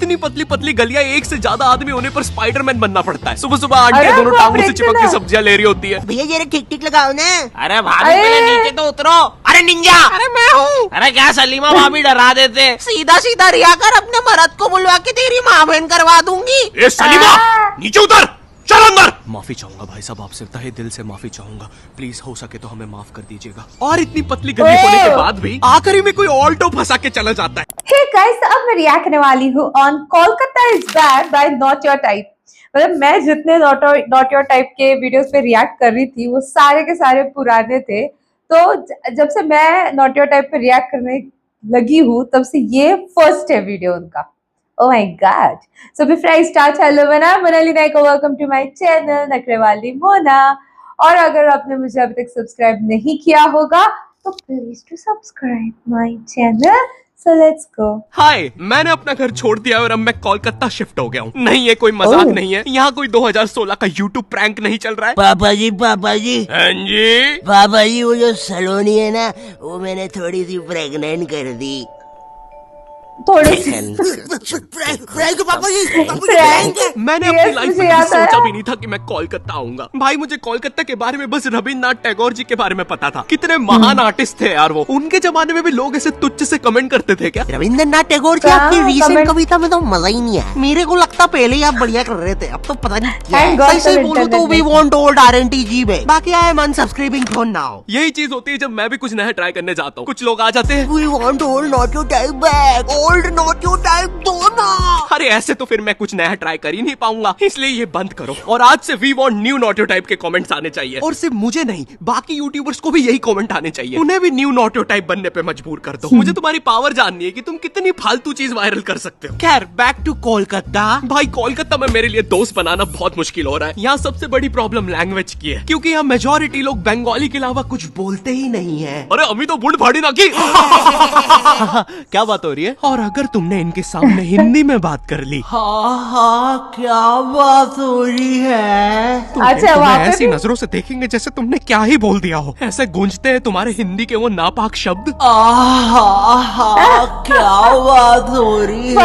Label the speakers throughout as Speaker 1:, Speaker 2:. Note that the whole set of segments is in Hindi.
Speaker 1: इतनी पतली पतली गलियां, एक से ज्यादा आदमी होने पर स्पाइडरमैन बनना पड़ता है। सुबह सुबह आंटी दोनों टांगों से चिपक के सब्जियां ले रही होती है।
Speaker 2: भैया जरा ठीक ठीक लगाओ ना।
Speaker 3: अरे भाभी पहले नीचे तो उतरो। अरे निंजा,
Speaker 2: अरे मैं हूँ।
Speaker 3: अरे क्या सलीमा भाभी डरा देते।
Speaker 2: सीधा सीधा रिया कर, अपने मर्द को बुलवा के तेरी माँ बहन करवा दूंगी।
Speaker 1: ए सलीमा, नीचे उतर, चल अंदर। माफी चाहूंगा भाई साहब, आपसे तहे दिल से माफी चाहूंगा। प्लीज हो सके तो हमें माफ कर दीजिएगा। और इतनी पतली गली होने के बाद भी आखिरी में कोई ऑल्टो फंसा के चला जाता है।
Speaker 4: हे गाइस, अब मैं रिएक्ट करने वाली हूँ on Kolkata is bad by not your type. मतलब मैं जितने नॉट योर टाइप के वीडियोस पे रिएक्ट कर रही थी वो सारे के सारे पुराने थे। तो जब से मैं नॉट योर टाइप पे रिएक्ट करने लगी हूँ तब से ये फर्स्ट है वीडियो उनका। Oh my God! So before I start, hello Monali Naik, welcome to my channel नखरे वाली मोना। और अगर आपने मुझे अभी तक सब्सक्राइब नहीं किया होगा तो please to subscribe my channel. So let's go।
Speaker 1: Hi, मैंने अपना घर छोड़ दिया और अब मैं कोलकाता शिफ्ट हो गया हूँ। नहीं, ये कोई मजाक नहीं है। यहाँ कोई 2016 का यूट्यूब प्रैंक नहीं चल रहा है।
Speaker 2: पापा जी
Speaker 1: हाँ जी
Speaker 2: पापा जी, वो जो सलोनी है ना, वो मैंने थोड़ी सी प्रेग्नेंट कर दी।
Speaker 4: थोड़ी सी
Speaker 2: पापा जी,
Speaker 1: मैंने अपनी लाइफ में कभी सोचा भी नहीं था कि मैं कोलकाता आऊंगा। भाई मुझे कोलकाता के बारे में बस रविन्द्रनाथ टैगोर जी के बारे में पता था। कितने महान आर्टिस्ट थे यार वो। उनके जमाने में भी लोग ऐसे तुच्छ से कमेंट करते थे क्या?
Speaker 2: रविन्द्रनाथ टैगोर जी, आपकी रीसेंट कविता में तो मजा ही नहीं है। मेरे को लगता पहले ही आप बढ़िया कर रहे थे, अब तो पता नहीं क्या है। सही से बोलो तो वी वांट ओल्ड RNTG में, बाकी आई एम अनसब्सक्राइबिंग फॉर नाउ।
Speaker 1: यही चीज होती है जब मैं भी कुछ नया ट्राई करने जाता हूँ। कुछ लोग आ जाते हैं,
Speaker 2: we want old not your type back, old not your type दो ना।
Speaker 1: अरे ऐसे तो फिर मैं कुछ नया ट्राई कर ही नहीं पाऊंगा, इसलिए ये बंद करो। और आज से we want new not your type के कमेंट्स आने चाहिए। और सिर्फ मुझे नहीं, बाकी यूट्यूबर्स को भी यही कमेंट आने चाहिए। उन्हें भी न्यू नॉट योर टाइप बनने पे मजबूर कर दो। मुझे तुम्हारी पावर जाननी है कि तुम कितनी फालतू चीज वायरल कर सकते हो। खैर, बैक टू कोलकाता। भाई कोलकाता में मेरे लिए दोस्त बनाना बहुत मुश्किल हो रहा है। यहाँ सबसे बड़ी प्रॉब्लम लैंग्वेज की है, क्योंकि यहाँ मेजोरिटी लोग बंगाली के अलावा कुछ बोलते ही नहीं है। अरे अभी तो बुढ़ फाड़ी ना की। क्या बात हो रही है? और अगर तुमने इनके सामने हिंदी में बात कर ली,
Speaker 2: हाँ क्या बात हो रही है?
Speaker 4: अच्छा,
Speaker 1: तुम्हें ऐसी नजरों से देखेंगे जैसे तुमने क्या ही बोल दिया हो। ऐसे गूंजते हैं तुम्हारे हिंदी के वो नापाक शब्द।
Speaker 2: क्या बात हो रही है?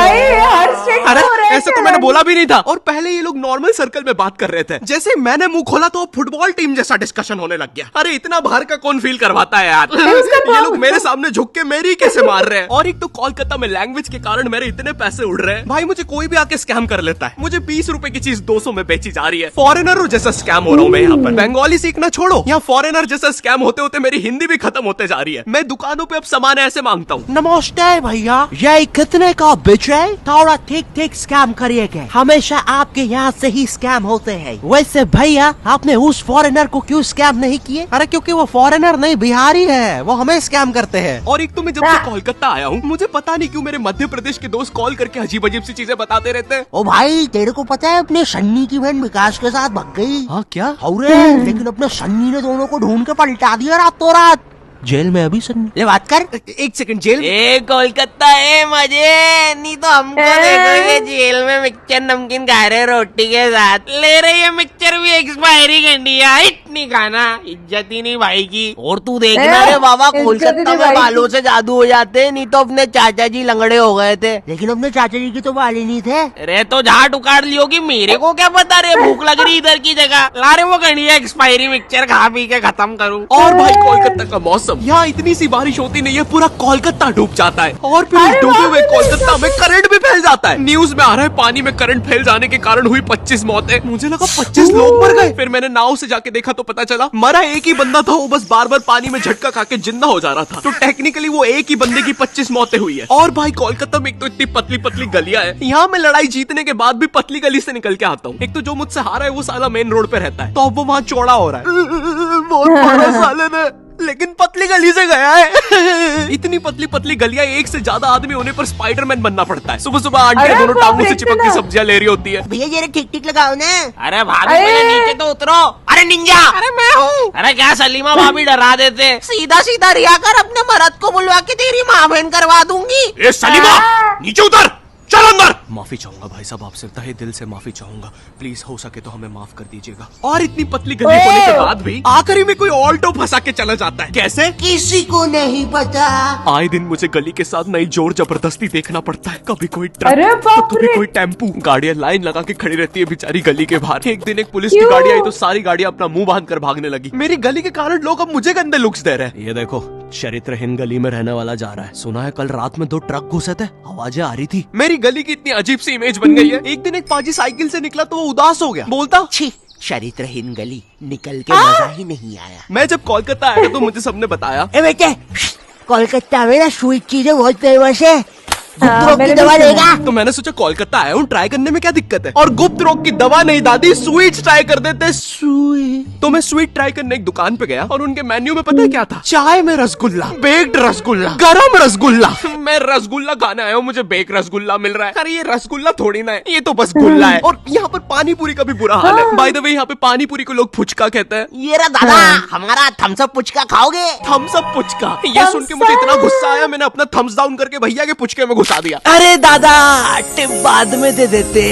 Speaker 1: अरे ऐसे तो मैंने बोला भी नहीं था। और पहले ये लोग नॉर्मल सर्कल में बात कर रहे थे। जैसे मैंने मुंह खोला तो फुटबॉल टीम जैसा डिस्कशन होने लग गया। अरे इतना बाहर का कौन फील करवाता है यार? ये लोग मेरे सामने झुक के मेरी कैसे मार रहे हैं? और एक तो कोलकाता में लैंग्वेज के कारण मेरे इतने पैसे उड़ रहे हैं। भाई मुझे कोई भी आके स्कैम कर लेता है। मुझे 20 रुपए की चीज 200 में बेची जा रही है। फॉरेनर जैसा स्कैम हो रहा हूँ मैं यहाँ पर। बंगाली सीखना छोड़ो, यहाँ फॉरेनर जैसा स्कैम होते होते मेरी हिंदी भी खत्म होते जा रही है। मैं दुकानों पे अब सामान ऐसे मांगता हूँ।
Speaker 2: नमस्ते भैया, ये कितने का बेच है? थोड़ा ठीक ठीक स्कैम करिएगा, हमेशा आपके यहाँ से ही स्कैम होते हैं। वैसे भैया, आपने उस फॉरेनर को क्यों स्कैम नहीं किए? अरे क्योंकि वो फॉरेनर नहीं, बिहारी है, वो हमें स्कैम करते हैं।
Speaker 1: और एक तो मैं जब से कोलकाता आया हूँ, मुझे पता नहीं क्यों मेरे मध्य प्रदेश के दोस्त कॉल करके अजीब अजीब सी चीजें बताते रहते हैं।
Speaker 2: ओ भाई, तेरे को पता है अपने सन्नी की बहन विकास के साथ भाग गई?
Speaker 1: हाँ क्या?
Speaker 2: अरे लेकिन अपने सन्नी ने दोनों को ढूंढ के पलटा दिया रातों रात। जेल में अभी सन्नी। ले बात कर।
Speaker 1: एक सेकंड, जेल?
Speaker 3: ए कोलकाता है मजे, नहीं तो हमको देखोगे जेल में मिक्सचर नमकीन खा रहे रोटी के साथ। ले रही है मिक्सचर भी एक्सपायरी करनी है, इतनी खाना, इज्जत ही नहीं भाई की। और तू देखना रे बाबा, कोलकाता में बालों से जादू हो जाते, नहीं तो अपने चाचा जी लंगड़े हो गए थे।
Speaker 2: लेकिन अपने चाचा जी की तो बाल ही नहीं थे।
Speaker 3: अरे तो झाट उखाड़ लियो कि मेरे को क्या पता रे, भूख लग रही इधर की जगह। ला रे वो गणिया एक्सपायरी मिक्सचर खा पी के खत्म करूँ।
Speaker 1: और भाई कोलकाता का मौसम, यहाँ इतनी सी बारिश होती नहीं है, पूरा कोलकाता डूब जाता है। और फिर डूबे हुए कोलकाता में करंट भी फैल जाता है। न्यूज में आ रहा है पानी में करंट फैल जाने के कारण हुई 25 मौतें। मुझे लगा 25 लोग मर गए। फिर मैंने नाव से जाके देखा तो पता चला मरा एक ही बंदा था, वो बस बार बार पानी में झटका खा के जिंदा हो जा रहा था। तो टेक्निकली वो एक ही बंदे की 25 मौतें हुई है। और भाई कोलकाता में एक तो इतनी पतली पतली गलियां है, यहाँ मैं लड़ाई जीतने के बाद भी पतली गली से निकल के आता हूँ। एक तो जो मुझसे हारा है वो साला मेन रोड पे रहता है, तो अब वो वहाँ चौड़ा हो रहा है। बहुत बड़ा साले ने, लेकिन पतली गली से गया है। इतनी पतली पतली गलियां, एक से ज्यादा आदमी होने पर स्पाइडरमैन बनना पड़ता है। सुबह सुबह आंटी दोनों टांगों से चिपक के सब्जियां ले रही होती है।
Speaker 2: भैया जरा ठीक ठीक लगाओ ना।
Speaker 3: अरे भाभी पहले नीचे तो उतरो। अरे निंजा,
Speaker 2: अरे मैं हूँ।
Speaker 3: अरे क्या सलीमा भाभी डरा देते।
Speaker 2: सीधा सीधा रिया कर, अपने मर्द को बुलवा के तेरी माँ बहन करवा दूंगी।
Speaker 1: ए सलीमा, नीचे उतर, चल अंदर। माफी चाहूंगा भाई साहब आपसे, तहे दिल से माफी चाहूंगा, प्लीज हो सके तो हमें माफ कर दीजिएगा। और इतनी पतली गली होने के बाद भी आखिरी में कोई ऑल्टो फंसा के चला जाता है, कैसे
Speaker 2: किसी को नहीं पता।
Speaker 1: आए दिन मुझे गली के साथ नई जोर जबरदस्ती देखना पड़ता है, कभी कोई ट्रक
Speaker 4: अरे बाप
Speaker 1: तो कभी
Speaker 4: रे।
Speaker 1: कोई टेम्पू, गाड़ियां लाइन लगा के खड़ी रहती है बेचारी गली के बाहर। एक दिन एक पुलिस की गाड़ी आई तो सारी गाड़ियां अपना मुंह बांध कर भागने लगी। मेरी गली के कारण लोग अब मुझे गंदे लुक्स दे रहे हैं। ये देखो चरित्रहीन गली में रहने वाला जा रहा है। सुना है कल रात में 2 ट्रक घुसे थे, आवाजें आ रही थी। मेरी गली की इतनी अजीब सी इमेज बन गई है। एक दिन एक पाजी साइकिल से निकला तो वो उदास हो गया, बोलता
Speaker 2: छी, चरित्रहीन गली, निकल के मजा ही नहीं आया।
Speaker 1: मैं जब कोलकाता आया तो मुझे सबने बताया
Speaker 2: ए बेटे, कोलकाता में ना स्वीट चीजें बहुत फेमस है, गुप्त रोग की
Speaker 4: मैंने
Speaker 2: दवा
Speaker 4: भी सुना।
Speaker 2: लेगा।
Speaker 1: तो मैंने सोचा कोलकाता आया हूँ, ट्राई करने में क्या दिक्कत है। और गुप्त रोग की दवा नहीं दादी, स्वीट्स ट्राई कर देते। तो मैं स्वीट ट्राई करने एक दुकान पे गया और उनके मेन्यू में पता है क्या था? चाय में रसगुल्ला, बेक्ड रसगुल्ला, गरम रसगुल्ला। मैं रसगुल्ला खाने आया हूँ, मुझे बेक रसगुल्ला मिल रहा है। अरे ये रसगुल्ला थोड़ी ना है, ये तो बस गुल्ला है। और यहाँ पर पानी पूरी का भी बुरा हाल है। बाय द वे यहाँ पे पानी पूरी को लोग फुचका कहते हैं।
Speaker 2: ये रहा दादा, हमारा थम्स अप पुचका खाओगे?
Speaker 1: थम्स अप पुचका, ये सुन के मुझे इतना गुस्सा आया, मैंने अपना थम्स डाउन करके भैया के पुचके में घुसा दिया।
Speaker 2: अरे दादा, टिप बाद में दे देते।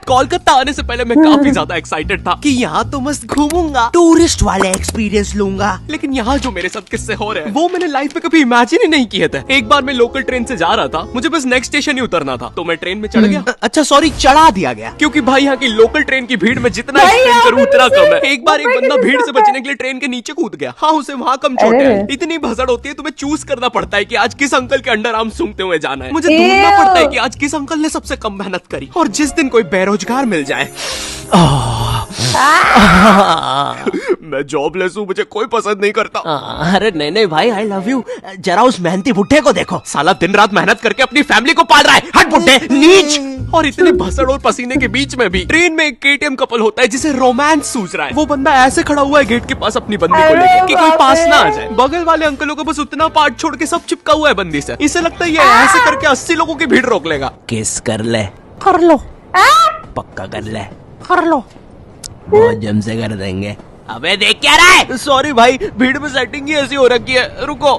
Speaker 1: कोलकाता आने से पहले मैं काफी ज्यादा एक्साइटेड था कि यहाँ तो मस्त घूमूंगा,
Speaker 2: टूरिस्ट वाले एक्सपीरियंस लूंगा।
Speaker 1: लेकिन यहाँ जो मेरे साथ किस्से हो रहे हैं वो मैंने लाइफ में कभी इमेजिन ही नहीं किए थे। एक बार मैं लोकल ट्रेन से जा रहा था, मुझे बस नेक्स्ट स्टेशन ही उतरना था, तो मैं ट्रेन में चढ़ गया।
Speaker 2: अच्छा सॉरी, चढ़ा दिया गया।
Speaker 1: क्योंकि भाई यहाँ की लोकल ट्रेन की भीड़ में जितना
Speaker 4: भाई,
Speaker 1: एक्सप्लेन करूँ
Speaker 4: यहाँ पे
Speaker 1: उतना
Speaker 4: मुझसे
Speaker 1: कम है। एक बार एक
Speaker 4: मुंबई
Speaker 1: बंदा
Speaker 4: के
Speaker 1: भीड़ से
Speaker 4: साथ है।
Speaker 1: बचने के लिए ट्रेन के नीचे कूद गया। हाँ, उसे वहाँ कम चोटें
Speaker 4: अरे।
Speaker 1: आई। इतनी भसड़ होती है, तुम्हें चूज करना पड़ता है कि आज किस अंकल के अंडर आर्म सूंघते हुए जाना है। मुझे ढूंढना
Speaker 4: एव।
Speaker 1: पड़ता है कि आज किस अंकल ने सबसे कम मेहनत करी। और जिस दिन कोई बेरोजगार मिल जाए, मैं जॉबलेस हूँ, मुझे कोई पसंद नहीं करता।
Speaker 2: अरे नहीं नहीं भाई, आई लव यू। जरा उस मेहनती बुढ़े को देखो,
Speaker 1: साला दिन रात मेहनत करके अपनी फैमिली को पाल रहा है। हट बुड्ढे, नीच। और इतने भसड़ और पसीने के बीच में भी ट्रेन में एक केटीएम कपल होता है जिसे रोमांस सूझ रहा है। वो बंदा ऐसे खड़ा हुआ है गेट के पास अपनी बंदी को
Speaker 4: अरे
Speaker 1: लेकर कि कोई
Speaker 4: बाप
Speaker 1: पास ना आ
Speaker 4: रे।
Speaker 1: जाए। बगल वाले अंकलों को बस उतना पार्ट छोड़ के सब चिपका हुआ है बंदी से। इसे लगता है ये ऐसे करके 80 लोगों की भीड़ रोक लेगा।
Speaker 2: किस कर ले, कर लो, पक्का कर ले, कर लो, बहुत जम से कर देंगे।
Speaker 1: अबे देख क्या रहा है? सॉरी भाई, भीड़ में सेटिंग ही ऐसी हो रखी है, रुको।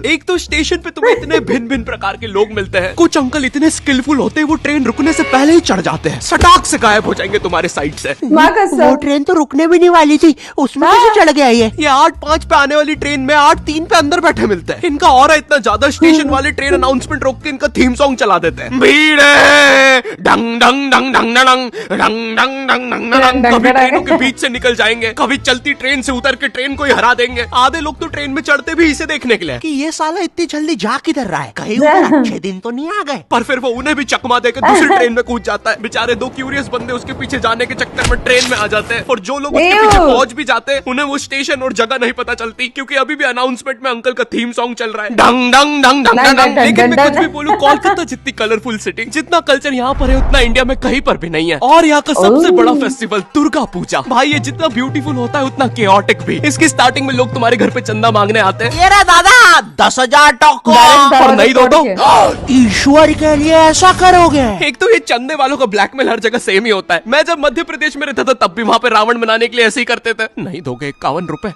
Speaker 1: एक तो स्टेशन पे तुम्हें इतने भिन्न भिन्न प्रकार के लोग मिलते हैं। कुछ अंकल इतने स्किलफुल होते हैं, वो ट्रेन रुकने से पहले ही चढ़ जाते हैं, सटाक से गायब हो जाएंगे तुम्हारे साइड से।
Speaker 4: माँ कसम।
Speaker 2: वो ट्रेन तो रुकने भी नहीं वाली थी, उसमें कैसे चढ़ गया ये?
Speaker 1: 8:05 पे आने वाली ट्रेन में 8:03 पे अंदर बैठे मिलते हैं। इनका और इतना ज्यादा, स्टेशन वाले ट्रेन अनाउंसमेंट रोक के इनका थीम सॉन्ग चला देते हैं। भीड़ है, डंग डंग डंग डंग डंग डंग डंग डंग डंग। कभी ट्रेनों के बीच से निकल जाएंगे, कभी चलती ट्रेन से उतर के ट्रेन को ही हरा देंगे। आधे लोग तो ट्रेन में चढ़ते भी इसे देखने के लिए
Speaker 2: कि ये साला इतनी जल्दी जा किधर रहा है, कहीं उधर अच्छे दिन तो नहीं आ गए।
Speaker 1: पर फिर वो उन्हें भी चकमा देकर दूसरी ट्रेन में कूद जाता है। बेचारे 2 क्यूरियस बंदे उसके पीछे जाने के चक्कर में ट्रेन में आ जाते हैं। और जो लोग उसके
Speaker 4: एव।
Speaker 1: पीछे पहुंच भी जाते हैं, उन्हें वो स्टेशन और जगह नहीं पता चलती, क्योंकि अभी भी अनाउंसमेंट में अंकल का थीम सॉन्ग चल रहा है, डंग डंग डंग डंग
Speaker 4: डंग,
Speaker 1: डंग।
Speaker 4: डंग,
Speaker 1: लेकिन मैं
Speaker 4: डंग,
Speaker 1: कुछ भी बोलूं, कोलकाता जितनी कलरफुल सिटी, जितना कल्चर यहाँ पर है उतना इंडिया में कहीं पर भी नहीं है। और यहाँ का सबसे बड़ा फेस्टिवल दुर्गा पूजा, भाई ये जितना ब्यूटीफुल होता है उतना केओटिक भी। इसकी स्टार्टिंग में लोग तुम्हारे घर पे चंदा मांगने आते हैं।
Speaker 2: ये रहा दादा, 10,000 टोको।
Speaker 1: और नहीं दो तो
Speaker 2: ईश्वर के लिए ऐसा करोगे?
Speaker 1: एक तो ये चंदे वालों का ब्लैकमेल हर जगह सेम ही होता है। मैं जब मध्य प्रदेश में रहता था तब भी वहाँ पे रावण बनाने के लिए ऐसे ही करते थे। नहीं दोगे 51 रुपए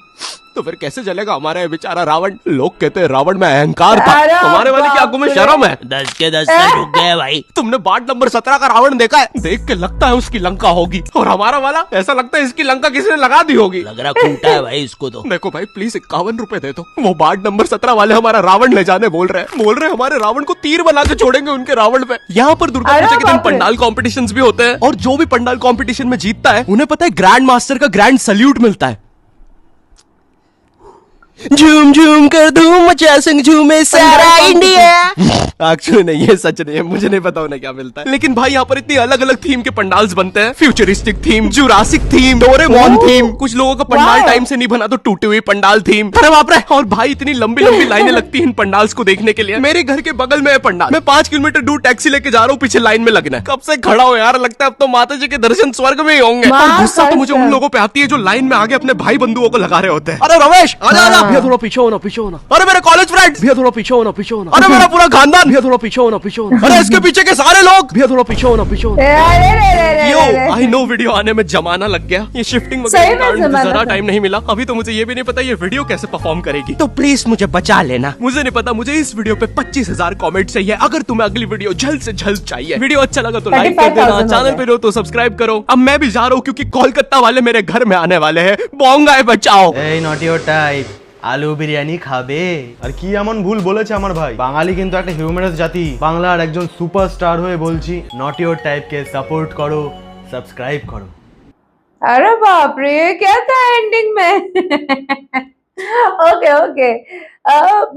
Speaker 1: तो फिर कैसे चलेगा हमारा ये बेचारा रावण। लोग कहते हैं रावण में अहंकार था,
Speaker 4: अरे
Speaker 1: तुम्हारे वाले की आंखों में शर्म है।
Speaker 2: 10 के 10 से रुक गए भाई।
Speaker 1: तुमने वार्ड नंबर 17 का रावण देखा है? देख के लगता है उसकी लंका होगी, और हमारा वाला ऐसा लगता है इसकी लंका किसी ने लगा दी होगी।
Speaker 2: लग रहा खूंटा है भाई इसको तो।
Speaker 1: देखो भाई प्लीज 51 रुपए दे दो। वो वार्ड नंबर 17 वाले हमारा रावण ले जाने बोल रहे हैं हमारे रावण को तीर बना के छोड़ेंगे उनके रावण पे। यहाँ पर दुर्गा
Speaker 4: अरे
Speaker 1: पूजा के दिन
Speaker 4: बाप रे।
Speaker 1: पंडाल कॉम्पिटिशंस भी होते हैं, और जो भी पंडाल कॉम्पिटिशन में जीतता है उन्हें पता है ग्रैंड मास्टर का ग्रैंड सल्यूट मिलता है।
Speaker 2: झूम झूम कर धूम मचा संग झूमे सारा इंडिया।
Speaker 1: एक्चुअली नहीं, ये सच नहीं है, मुझे नहीं पता उन्हें क्या मिलता है। लेकिन भाई यहाँ पर इतनी अलग अलग थीम के पंडाल्स बनते हैं। Futuristic theme, Jurassic theme, Doraemon theme. कुछ लोगों का पंडाल
Speaker 4: वाह।
Speaker 1: टाइम से नहीं बना तो टूटी हुई पंडाल थीम। अरे बाप रे। और भाई इतनी लंबी लंबी लाइनें लगती हैं इन पंडाल्स को देखने के लिए। मेरे घर के बगल में है पंडाल, मैं 5 किलोमीटर दूर टैक्सी लेके जा रहा हूँ, पीछे लाइन में लगना है। कब से खड़ा हो यार, लगता है अब तो माता जी के दर्शन स्वर्ग में ही होंगे। और गुस्सा तो मुझे उन लोगों पे आती है जो लाइन में आगे अपने भाई बंधुओं को लगा रहे होते हैं। अरे रमेश आजा आजा, भैया थोड़ा पीछे होना, पीछे होना। अरे मेरे कॉलेज फ्रेंड्स, भैया थोड़ा पीछे होना, पीछे होना। अरे मेरा पूरा खानदान, भैया थोड़ा पीछे होना, पीछे होना। अरे इसके पीछे के सारे लोग, भैया थोड़ा पीछे होना, पीछे होना। यो आई नो वीडियो आने में जमाना लग गया, ये शिफ्टिंग वगैरह
Speaker 4: सही
Speaker 1: के
Speaker 4: में
Speaker 1: कारण मुझे
Speaker 4: जमाना
Speaker 1: जरा
Speaker 4: था।
Speaker 1: टाइम नहीं मिला। अभी तो मुझे ये भी नहीं पता ये वीडियो कैसे परफॉर्म करेगी।
Speaker 2: तो प्लीज मुझे बचा लेना।
Speaker 1: मुझे नहीं पता, मुझे इस वीडियो पे 25,000 कमेंट चाहिए। अगर तुम्हें अगली वीडियो जल्द से जल्द चाहिए, वीडियो अच्छा लगा तो लाइक कर देना,
Speaker 4: 35,000
Speaker 1: चैनल पे हो तो सब्सक्राइब करो। अब मैं भी जा रहा हूँ क्योंकि कोलकाता वाले मेरे घर में आने वाले हैं। बोंगाए बचाओ।
Speaker 5: এই নট ইওর টাইপ আলু বিরিয়ানি খাবে আর কি এমন ভুল বলেছে আমার ভাই বাঙালি কিন্তু একটা হিউম্যানাস জাতি বাংলার একজন সুপারস্টার হয়ে বলছি নট ইওর টাইপকে সাপোর্ট করো সাবস্ক্রাইব করো
Speaker 4: अरे बाप रे, ये क्या था एंडिंग में? Okay okay.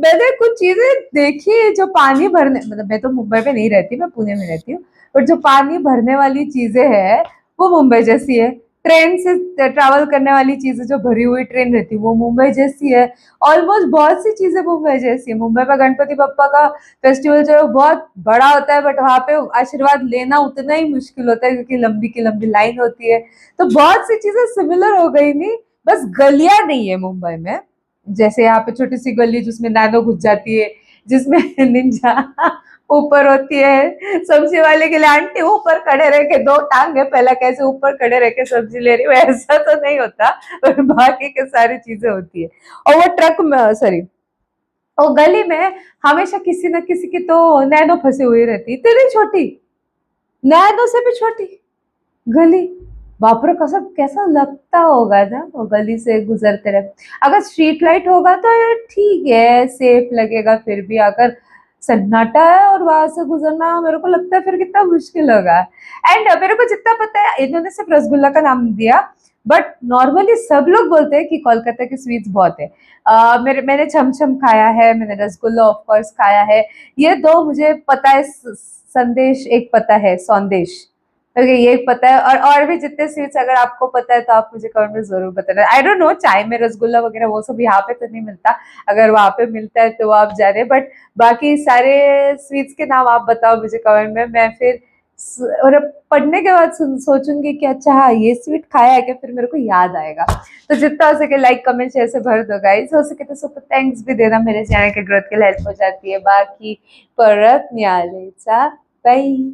Speaker 4: मैंने कुछ चीजें देखी जो पानी भरने, मतलब मैं तो मुंबई में नहीं रहती, मैं पुणे में रहती हूँ, बट जो पानी भरने वाली चीजें है वो मुंबई जैसी है। ट्रेन से ट्रैवल करने वाली चीजें जो भरी हुई ट्रेन रहती है वो मुंबई जैसी है। ऑलमोस्ट बहुत सी चीजें मुंबई जैसी है। मुंबई में गणपति बप्पा का फेस्टिवल जो है वो बहुत बड़ा होता है, बट वहाँ पे आशीर्वाद लेना उतना ही मुश्किल होता है क्योंकि लंबी की लंबी लाइन होती है। तो बहुत सी चीजें सिमिलर हो गई नहीं, बस गलियां नहीं है मुंबई में। जैसे यहाँ पे छोटी सी गली जिसमें नैनो घुस जाती है, जिसमें निंजा ऊपर होती है, सब्जी वाले के लिए आंटी ऊपर खड़े रह के दो टांगे पहला कैसे ऊपर खड़े रह के सब्जी ले रही है, ऐसा तो नहीं होता, पर बाकी के सारी चीजें होती है। और वो ट्रक में, सॉरी, और गली में हमेशा किसी न किसी की तो नैनो फंसी हुई रहती, इतनी छोटी, नैनो से भी छोटी गली। बाप रे, कसम कैसा लगता होगा ना वो गली से गुजरते रहे। अगर स्ट्रीट लाइट होगा तो ये ठीक है, सेफ लगेगा, फिर भी अगर सन्नाटा है और वहां से गुजरना, मेरे को लगता है फिर कितना मुश्किल होगा। एंड मेरे को जितना पता है, इन्होंने सिर्फ रसगुल्ला का नाम दिया, बट नॉर्मली सब लोग बोलते हैं कि कोलकाता की स्वीट्स बहुत है। मैंने छमछम खाया है, मैंने रसगुल्ला ऑफ कोर्स खाया है, ये दो मुझे पता है। संदेश एक पता है, सौंदेश, ओके, ये पता है। और भी जितने स्वीट्स अगर आपको पता है तो आप मुझे कमेंट में जरूर बताना। आई डोंट नो, चाय में रसगुल्ला वगैरह वो सब यहाँ पे तो नहीं मिलता, अगर वहाँ पे मिलता है तो आप जाने, बट बाकी सारे स्वीट्स के नाम आप बताओ मुझे कमेंट में। मैं फिर और पढ़ने के बाद सोचूंगी कि अच्छा हाँ ये स्वीट खाया है क्या, फिर मेरे को याद आएगा। तो जितना हो सके लाइक कमेंट शेयर से भर दो गाइस, हो सके तो सुपर थैंक्स भी देना, मेरे चैनल के ग्रोथ के लिए हेल्प हो जाती है। बाकी परत न्यालेचा बाय।